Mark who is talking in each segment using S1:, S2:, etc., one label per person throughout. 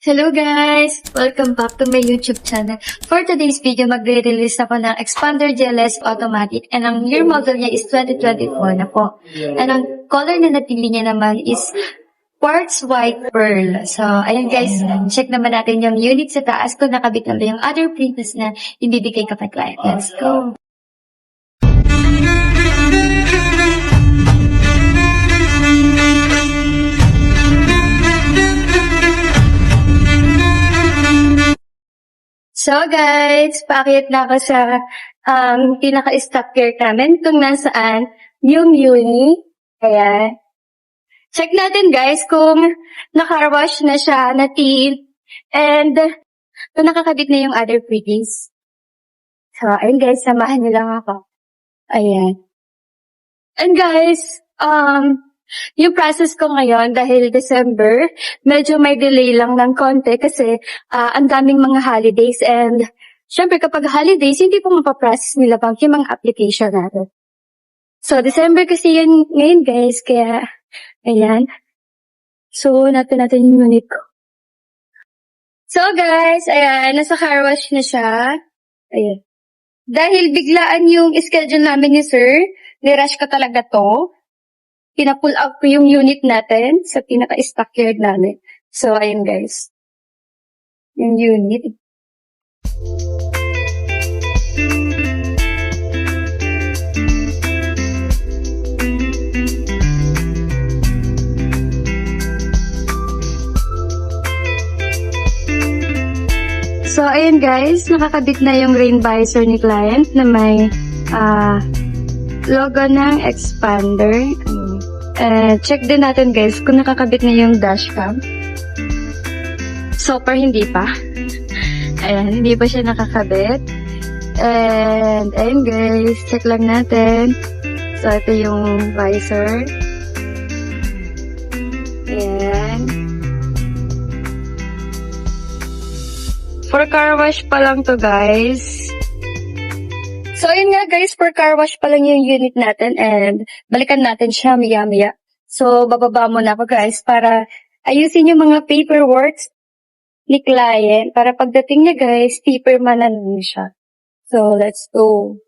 S1: Hello guys! Welcome back to my YouTube channel. For today's video, magre-release ako ng Expander GLS Automatic and ang year model niya is 2024 na po. And ang color na napili niya naman is Quartz White Pearl. So, ayun guys, check naman natin yung unit sa taas kung nakabit na ba yung other previous na ibibigay kapag client. Let's go! So guys, paakyat na ako sa pinaka-stock gear namin kung nasaan yung uni. Kaya, check natin guys kung naka-wash na siya, na tint, and kung nakakabit na yung other pretties. So, ayun guys, samahan niyo lang ako. Ayan. And guys, yung process ko ngayon, dahil December, medyo may delay lang ng konti kasi ang daming mga holidays and syempre kapag holidays, hindi po mapaprocess nila bank yung mga application natin. So, December kasi yun ngayon guys, kaya ayan. So, natin yung unit ko. So guys, ayan, nasa car wash na siya. Ayan. Dahil biglaan yung schedule namin ni sir, nirush ko talaga to. Pina-pull out ko yung unit natin sa pinaka-stock yard namin. So, ayun guys. Yung unit. So, ayun guys. Nakakabit na yung rain visor ni client na may logo ng Expander. Check din natin guys kung nakakabit na yung dashcam. So far hindi pa. Ayan, hindi pa siya nakakabit. And ayun guys, check lang natin. So ito yung visor. Ayan. For car wash pa lang to guys. So, ayun nga guys, for car wash pa lang yung unit natin and balikan natin siya maya-maya. So, bababa muna ako guys para ayusin yung mga paperwork ni client para pagdating niya guys, paper man na naman siya. So, let's go.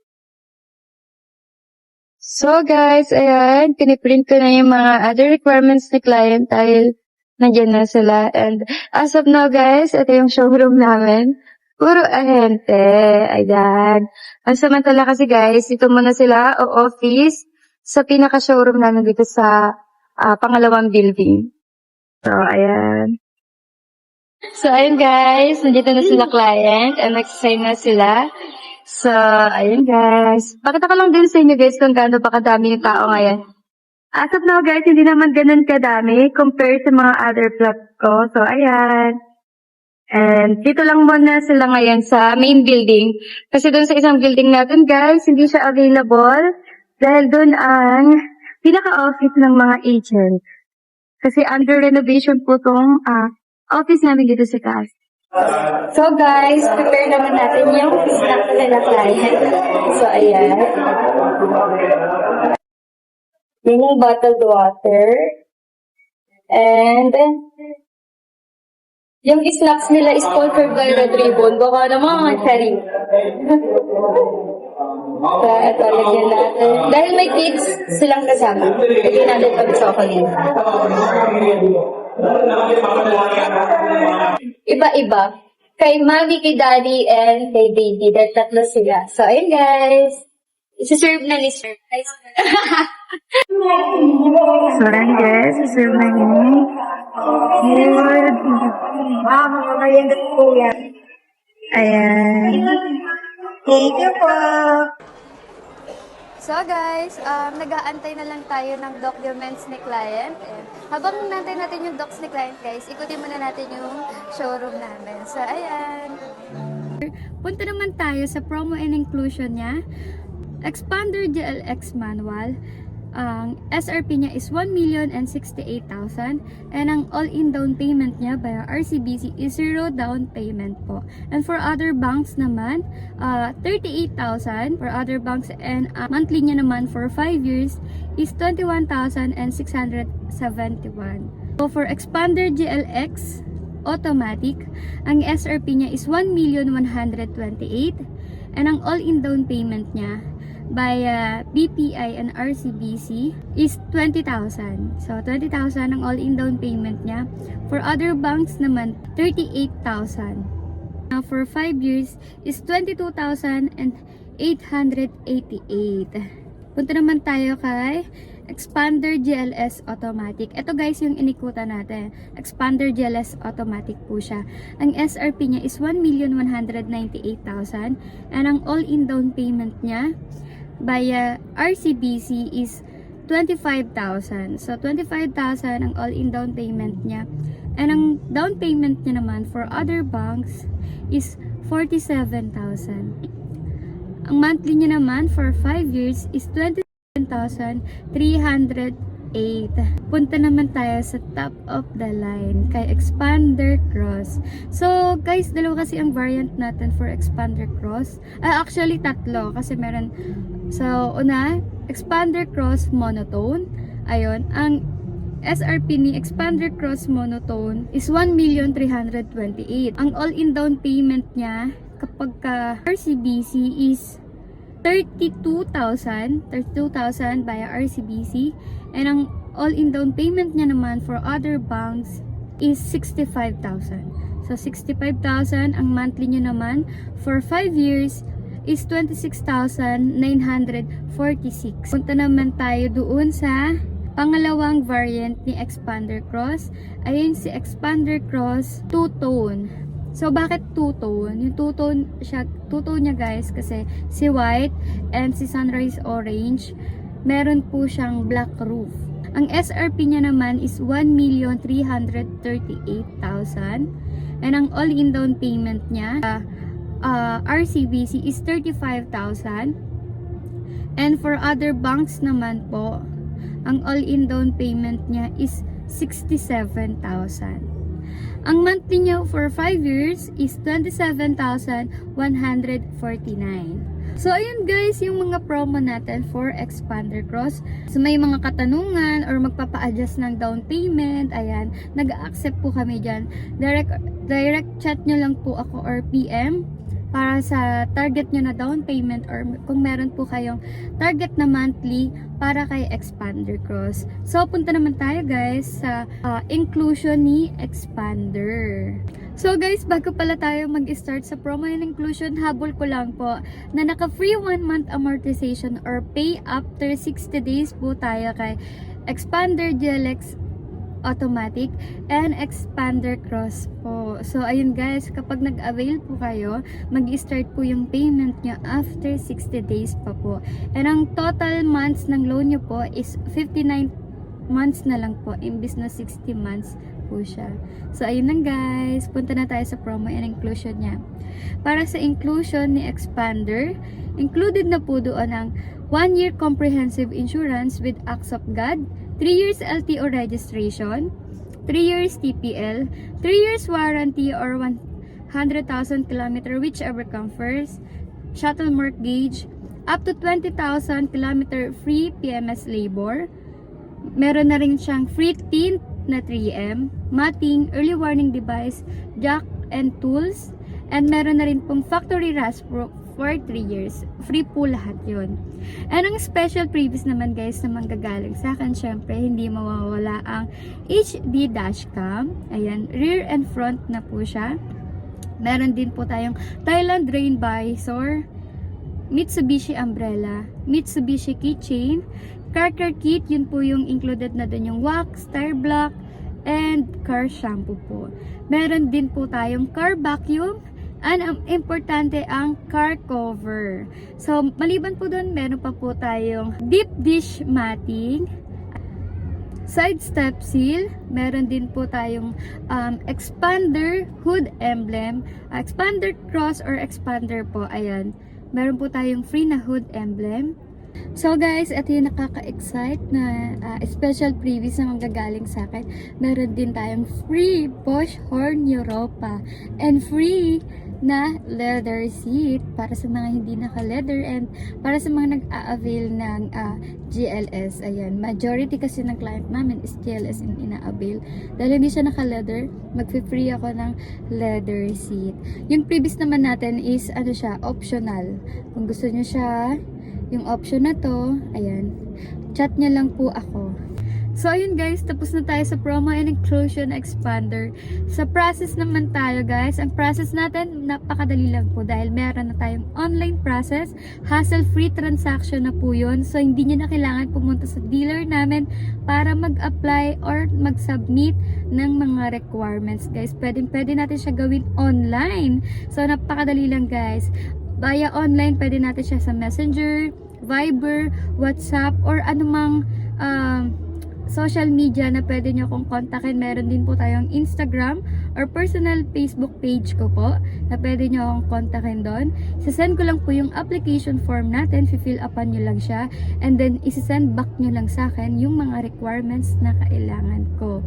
S1: So guys, ayan, piniprint ko na yung mga other requirements ni client dahil nandiyan na sila. And as of now guys, ito yung showroom namin. Puro ahente. Ayan. Ang samantala kasi guys, dito muna sila o office sa pinaka-showroom namin dito sa pangalawang building. So, ayan. So, ayun guys. Nandito na sila client and nag-sign na sila. So, ayun guys. Pakita ko lang din sa inyo guys kung gaano pa kadami yung tao ngayon. As of now guys, hindi naman ganun kadami compared sa mga other vlogs ko. So, ayan. And dito lang muna sila ngayon sa main building. Kasi doon sa isang building natin guys, hindi siya available. Dahil doon ang pinaka-office ng mga agent. Kasi under renovation po itong office namin dito sa taas. So guys, prepare naman natin yung snack na client. So ayan. Yung bottled water. And yung snacks nila is sponsored by Red Ribbon. Baka naman, sharing. So, ito, lagyan natin. Dahil may kids silang kasama, lagyan natin pag chocolate. Iba-iba. Kay Mami, kay Daddy, and kay Baby. Dahil tatlo sila. So, ayun guys. Isa-serve na ni Sir. So, ayun guys. Isa-serve na ni Good.
S2: Makakayandot po yan.
S1: Ayan.
S2: Thank you po.
S3: So guys, nag-aantay na lang tayo ng documents ni client. And habang nantay natin yung docs ni client guys, ikutin muna natin yung showroom namin. So ayan. Punta naman tayo sa promo and inclusion niya. Expander GLX manual. Ang SRP niya is 1,068,000 and ang all-in down payment niya via RCBC is 0 down payment po. And for other banks naman, 38,000 for other banks and monthly niya naman for 5 years is 21,671. So for Expander GLX, automatic. Ang SRP niya is 1,128,000 and ang all-in down payment niya via BPI and RCBC is 20,000. So 20,000 ang all-in down payment niya. For other banks naman 38,000. Now for 5 years is 22,888. Punta naman tayo kay Expander GLS Automatic. Ito guys yung inikutan natin. Expander GLS Automatic po siya. Ang SRP niya is 1,198,000 and ang all-in down payment niya via RCBC is 25,000. So 25,000 ang all-in down payment niya. And ang down payment niya naman for other banks is 47,000. Ang monthly niya naman for 5 years is 27,308. Punta naman tayo sa top of the line kay Expander Cross. So guys, dalawa kasi ang variant natin for Expander Cross. Actually tatlo kasi meron. So una, Expander Cross Monotone. Ayun, ang SRP ni Expander Cross Monotone is 1,328,000. Ang all-in down payment niya kapag ka RCBC is 32,000 via RCBC, and ang all-in down payment niya naman for other banks is 65,000. So 65,000 ang monthly niya naman for 5 years is 26,946. Punta naman tayo doon sa pangalawang variant ni Expander Cross. Ayun si Expander Cross two-tone. So, bakit two-tone? Yung two-tone niya guys, kasi si white and si sunrise orange, meron po siyang black roof. Ang SRP niya naman is 1,338,000 and ang all-in down payment niya, RCBC is 35,000 and for other banks naman po, ang all-in down payment niya is 67,000. Ang monthly niya for 5 years is 27,149. So, ayun guys, yung mga promo natin for Expander Cross. So, may mga katanungan or magpapa-adjust ng down payment, ayan, nag-accept po kami dyan. Direct chat nyo lang po ako or PM para sa target nyo na down payment or kung meron po kayong target na monthly para kay Expander Cross. So, punta naman tayo guys sa inclusion ni Expander. So guys, bago pala tayo mag-start sa promo and inclusion, habol ko lang po na naka-free 1 month amortization or pay after 60 days po tayo kay Expander GLX Automatic and Expander Cross po. So ayun guys, kapag nag-avail po kayo, mag-start po yung payment nyo after 60 days pa po. And ang total months ng loan nyo po is 59 months na lang po, imbis na 60 months po siya. So ayun lang guys, punta na tayo sa promo and inclusion niya. Para sa inclusion ni Expander, included na po doon ang 1-year comprehensive insurance with acts of God, 3 years LTO registration, 3 years TPL, 3 years warranty or 100,000 km whichever comes first, shuttle mortgage, up to 20,000 km free PMS labor. Meron na rin siyang free tint na 3M, matting, early warning device, jack and tools, and meron na rin pong factory rust for 3 years. Free po lahat yun. And ang special previous naman guys na manggagaling sa akin, syempre hindi mawawala ang HD dashcam. Ayan, rear and front na po siya. Meron din po tayong Thailand rain visor, Mitsubishi umbrella, Mitsubishi keychain, car care kit, yun po yung included na dun yung wax, tire block, and car shampoo po. Meron din po tayong car vacuum, and ang importante ang car cover. So, maliban po doon, meron pa po tayong deep dish matting, side step seal, meron din po tayong expander hood emblem, expander cross or expander po, ayan. Meron po tayong free na hood emblem. So guys, ito yung nakaka-excite na special previous na manggagaling sa akin. Meron din tayong free Bosch Horn Europa and free na leather seat para sa mga hindi naka-leather and para sa mga nag-a-avail ng GLS. Ayan, majority kasi ng client namin is GLS yung ina-avail. Dahil hindi siya naka-leather, mag-free ako ng leather seat. Yung previous naman natin is ano siya, optional. Kung gusto niyo siya, yung option na to, ayan, chat niya lang po ako. So, ayun guys, tapos na tayo sa promo and inclusion expander. Sa process naman tayo guys, ang process natin, napakadali lang po dahil meron na tayong online process, hassle-free transaction na po yun. So, hindi nyo na kailangan pumunta sa dealer namin para mag-apply or mag-submit ng mga requirements guys. Pwede natin siya gawin online. So, napakadali lang guys. Via online, pwede natin siya sa Messenger, Viber, WhatsApp, or anumang social media na pwede nyo akong kontakin. Meron din po tayong Instagram or personal Facebook page ko po na pwede nyo akong kontakin doon. Isasend ko lang po yung application form natin, fill upan nyo lang siya, and then isasend back nyo lang sa akin yung mga requirements na kailangan ko.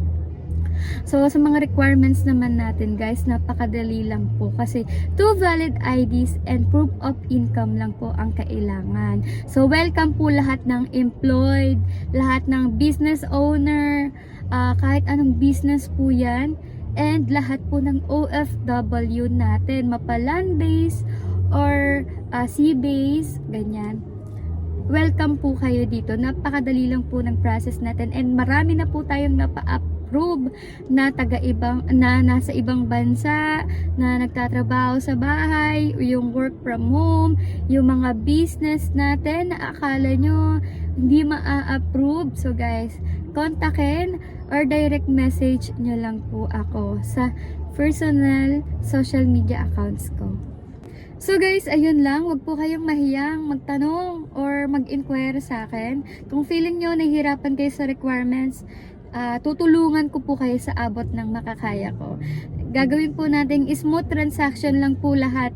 S3: So, sa mga requirements naman natin guys, napakadali lang po kasi 2 valid IDs and proof of income lang po ang kailangan. So, welcome po lahat ng employed, lahat ng business owner, kahit anong business po yan, and lahat po ng OFW natin, mapa-land base or sea base, ganyan. Welcome po kayo dito. Napakadali lang po ng process natin and marami na po tayong napa-approve na nasa ibang bansa, na nagtatrabaho sa bahay, yung work from home, yung mga business natin na akala nyo hindi ma-approve. So guys, kontakin or direct message nyo lang po ako sa personal social media accounts ko. So guys, ayun lang. Huwag po kayong mahiyang magtanong or mag-inquire sa akin. Kung feeling nyo nahihirapan kayo sa requirements, tutulungan ko po kayo sa abot ng makakaya ko. Gagawin po natin smooth transaction lang po lahat.